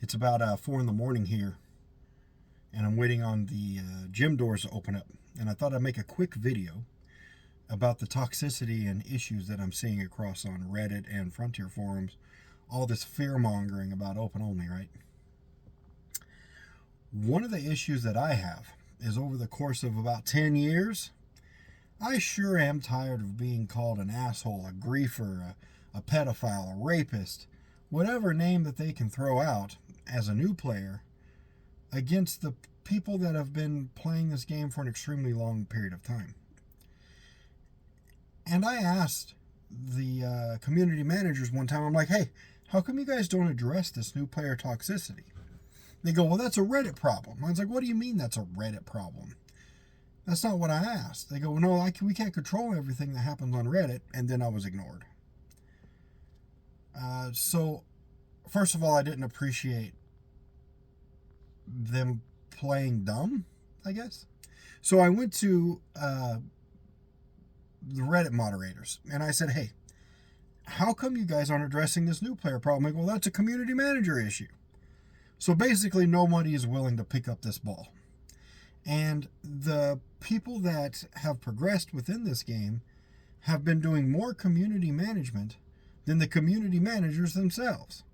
It's about 4 in the morning here, and I'm waiting on the gym doors to open up. And I thought I'd make a quick video about the toxicity and issues that I'm seeing across on Reddit and Frontier forums. All this fear mongering about open only, right? One of the issues that I have is over the course of about 10 years, I sure am tired of being called an asshole, a griefer, a pedophile, a rapist, whatever name that they can throw out as a new player against the people that have been playing this game for an extremely long period of time. And I asked the community managers one time, I'm like, hey, how come you guys don't address this new player toxicity? They go, well, that's a Reddit problem. I was like, what do you mean that's a Reddit problem? That's not what I asked. They go, well, no, we can't control everything that happens on Reddit. And then I was ignored. So, first of all, I didn't appreciate them playing dumb, I guess. So I went to the Reddit moderators and I said, hey, how come you guys aren't addressing this new player problem? They go, well, that's a community manager issue. So basically, nobody is willing to pick up this ball. And the people that have progressed within this game have been doing more community management than the community managers themselves.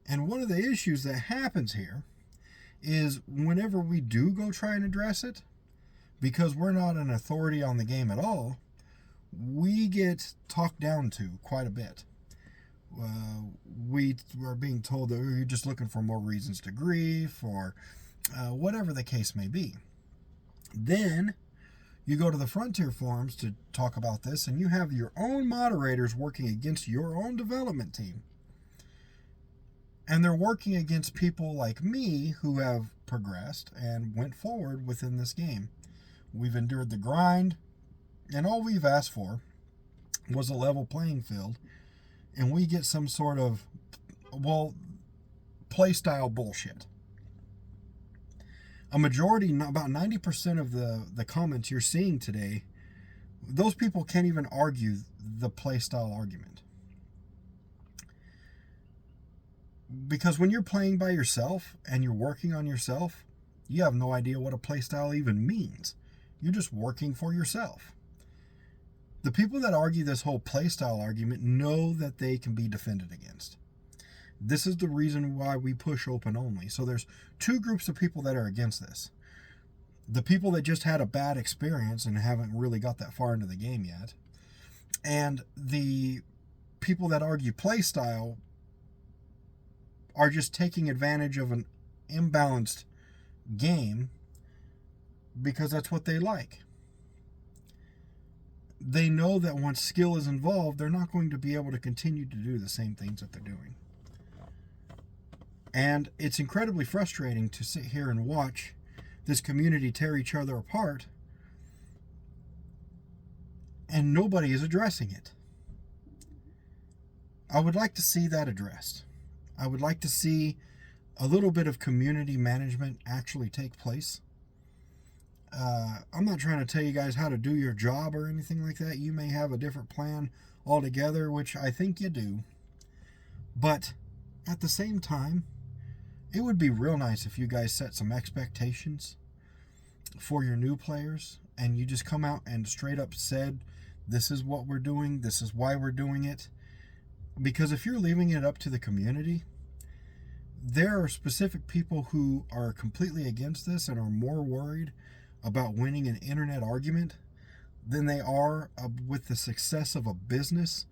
And one of the issues that happens here is whenever we do go try and address it, because we're not an authority on the game at all, we get talked down to quite a bit. We are being told that you're just looking for more reasons to grieve or whatever the case may be. Then you go to the Frontier forums to talk about this, and you have your own moderators working against your own development team. And they're working against people like me who have progressed and went forward within this game. We've endured the grind, and all we've asked for was a level playing field, and we get some sort of, well, playstyle bullshit. A majority, about 90% of the comments you're seeing today, those people can't even argue the playstyle argument. Because when you're playing by yourself and you're working on yourself, you have no idea what a playstyle even means. You're just working for yourself. The people that argue this whole playstyle argument know that they can be defended against. This is the reason why we push open only. So there's two groups of people that are against this. The people that just had a bad experience and haven't really got that far into the game yet. And the people that argue playstyle are just taking advantage of an imbalanced game because that's what they like. They know that once skill is involved, they're not going to be able to continue to do the same things that they're doing. And it's incredibly frustrating to sit here and watch this community tear each other apart, and nobody is addressing it. I would like to see that addressed. I would like to see a little bit of community management actually take place. I'm not trying to tell you guys how to do your job or anything like that. You may have a different plan altogether, which I think you do. But at the same time, it would be real nice if you guys set some expectations for your new players and you just come out and straight up said, this is what we're doing, this is why we're doing it. Because if you're leaving it up to the community, there are specific people who are completely against this and are more worried about winning an internet argument than they are with the success of a business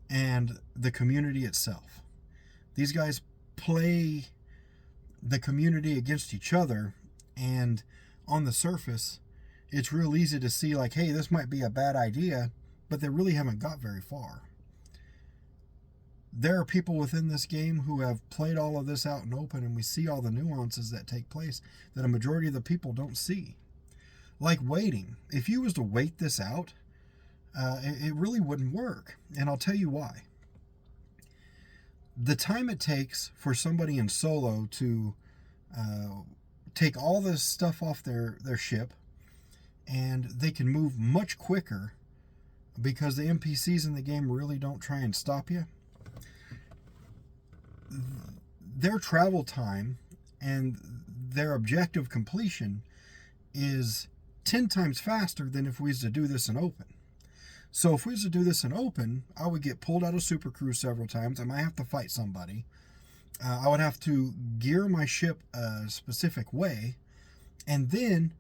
and the community itself. These guys play the community against each other, and on the surface, it's real easy to see like, hey, this might be a bad idea, but they really haven't got very far. There are people within this game who have played all of this out in open, and we see all the nuances that take place that a majority of the people don't see. Like waiting. If you was to wait this out, it really wouldn't work. And I'll tell you why. The time it takes for somebody in solo to take all this stuff off their ship, and they can move much quicker because the NPCs in the game really don't try and stop you. their travel time and their objective completion is 10 times faster than if we was to do this in open. So if we was to do this in open, I would get pulled out of Super Cruise several times. I might have to fight somebody. I would have to gear my ship a specific way, and then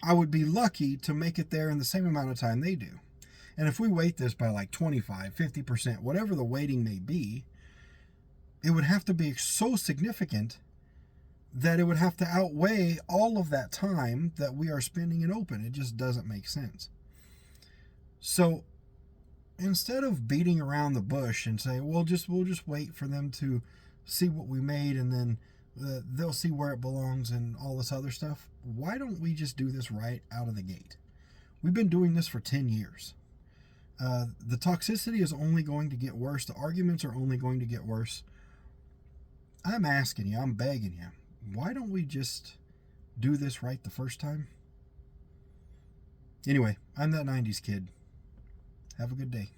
I would be lucky to make it there in the same amount of time they do. And if we weight this by like 25, 50%, whatever the weighting may be, it would have to be so significant that it would have to outweigh all of that time that we are spending in open. It just doesn't make sense. So instead of beating around the bush and say, we'll just wait for them to see what we made, and then they'll see where it belongs and all this other stuff, why don't we just do this right out of the gate? We've been doing this for 10 years. The toxicity is only going to get worse. The arguments are only going to get worse. I'm asking you, I'm begging you, why don't we just do this right the first time? Anyway, I'm that 90s kid. Have a good day.